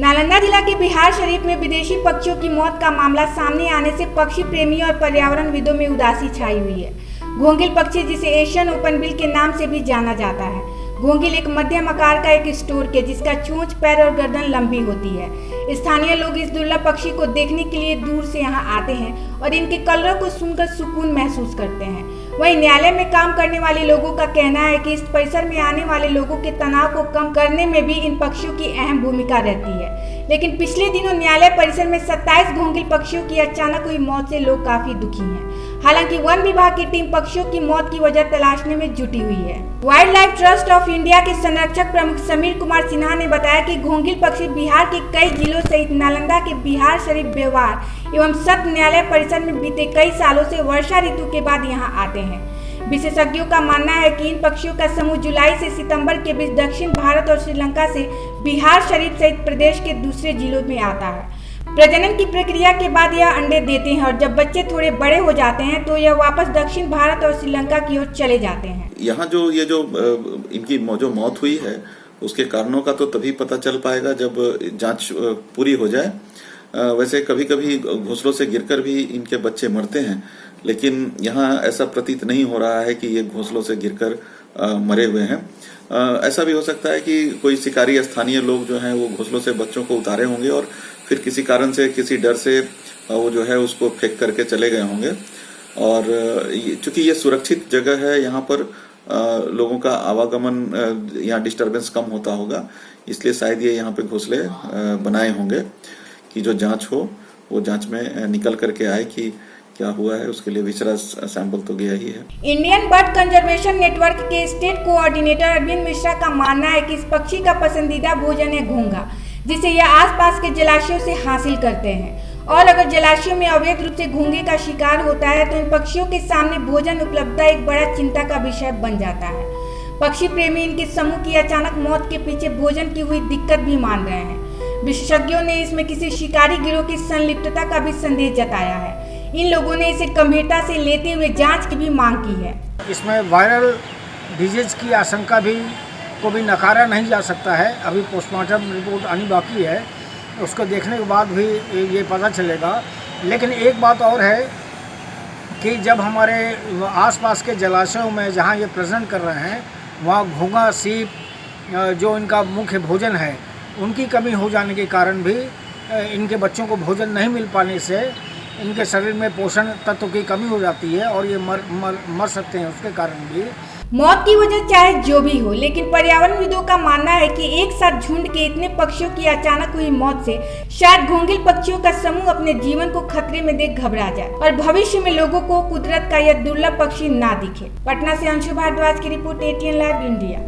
नालंदा जिला के बिहार शरीफ में विदेशी पक्षियों की मौत का मामला सामने आने से पक्षी प्रेमियों और पर्यावरणविदों में उदासी छाई हुई है। घोंघिल पक्षी, जिसे एशियन ओपनबिल के नाम से भी जाना जाता है। घोंघिल एक मध्यम आकार का एक स्टोर्क है जिसका चोंच, पैर और गर्दन लंबी होती है। स्थानीय लोग इस दुर्लभ पक्षी को देखने के लिए दूर से यहाँ आते हैं और इनके कलरव को सुनकर सुकून महसूस करते हैं। वहीं न्यायालय में काम करने वाले लोगों का कहना है कि इस परिसर में आने वाले लोगों के तनाव को कम करने में भी इन पक्षियों की अहम भूमिका रहती है। लेकिन पिछले दिनों न्यायालय परिसर में 27 घोंघिल पक्षियों की अचानक हुई मौत से लोग काफी दुखी हैं। हालांकि वन विभाग की टीम पक्षियों की मौत की वजह तलाशने में जुटी हुई है। Wild life trust of India के संरक्षक प्रमुख समीर कुमार सिन्हा ने बताया कि घोंघिल पक्षी बिहार के कई जिलों सहित नालंदा के बिहार शरीफ व्यवहार एवं सत्र न्यायालय परिसर में बीते कई सालों से वर्षा ऋतु के बाद यहाँ आते हैं। विशेषज्ञों का मानना है कि इन पक्षियों का समूह जुलाई से सितंबर के बीच दक्षिण भारत और श्रीलंका से बिहार शरीफ सहित प्रदेश के दूसरे जिलों में आता है। प्रजनन की प्रक्रिया के बाद यह अंडे देते हैं और जब बच्चे थोड़े बड़े हो जाते हैं तो यह वापस दक्षिण भारत और श्रीलंका की ओर चले जाते हैं। यहाँ जो इनकी जो मौत हुई है उसके कारणों का तो तभी पता चल पाएगा जब जांच पूरी हो जाए। वैसे कभी कभी घोंसलों से गिरकर भी इनके बच्चे मरते हैं, लेकिन यहाँ ऐसा प्रतीत नहीं हो रहा है कि ये घोंसलों से गिरकर मरे हुए हैं। ऐसा भी हो सकता है कि कोई शिकारी स्थानीय लोग जो हैं वो घोंसलों से बच्चों को उतारे होंगे और फिर किसी कारण से, किसी डर से वो जो है उसको फेंक करके चले गए होंगे। और चूंकि ये सुरक्षित जगह है, यहाँ पर लोगों का आवागमन, यहाँ डिस्टरबेंस कम होता होगा, इसलिए शायद ये यहाँ पे घोंसले बनाए होंगे कि जो जांच हो वो जांच में निकल करके आए कि क्या हुआ है। उसके लिए विचरा सैंपल तो गया ही है। इंडियन बर्ड कंजर्वेशन नेटवर्क के स्टेट कोऑर्डिनेटर अरविंद मिश्रा का मानना है कि इस पक्षी का पसंदीदा भोजन है घोंघा, जिसे यह आसपास के जलाशयों से हासिल करते हैं। और अगर जलाशयों में अवैध रूप से घोंघे का शिकार होता है तो इन पक्षियों के सामने भोजन उपलब्धता एक बड़ा चिंता का विषय बन जाता है। पक्षी प्रेमी इनके समूह की अचानक मौत के पीछे भोजन की हुई दिक्कत भी मान रहे हैं। विशेषज्ञों ने इसमें किसी शिकारी गिरोह की संलिप्तता का भी संदेह जताया है। इन लोगों ने इसे गंभीरता से लेते हुए जांच की भी मांग की है। इसमें वायरल डिजीज की आशंका को भी नकारा नहीं जा सकता है। अभी पोस्टमार्टम रिपोर्ट आनी बाकी है, उसको देखने के बाद भी ये पता चलेगा। लेकिन एक बात और है कि जब हमारे आसपास के जलाशयों में जहाँ ये प्रेजेंट कर रहे हैं वहाँ घोंघा, सीप जो इनका मुख्य भोजन है, उनकी कमी हो जाने के कारण भी इनके बच्चों को भोजन नहीं मिल पाने से इनके शरीर में पोषण तत्व की कमी हो जाती है और ये मर सकते हैं। उसके कारण भी मौत की वजह चाहे जो भी हो, लेकिन पर्यावरणविदों का मानना है कि एक साथ झुंड के इतने पक्षियों की अचानक हुई मौत से शायद घोंघिल पक्षियों का समूह अपने जीवन को खतरे में देख घबरा जाए और भविष्य में लोगों को कुदरत का यह दुर्लभ पक्षी ना दिखे। पटना से अंशु भारद्वाज की रिपोर्ट, ATN लाइव इंडिया।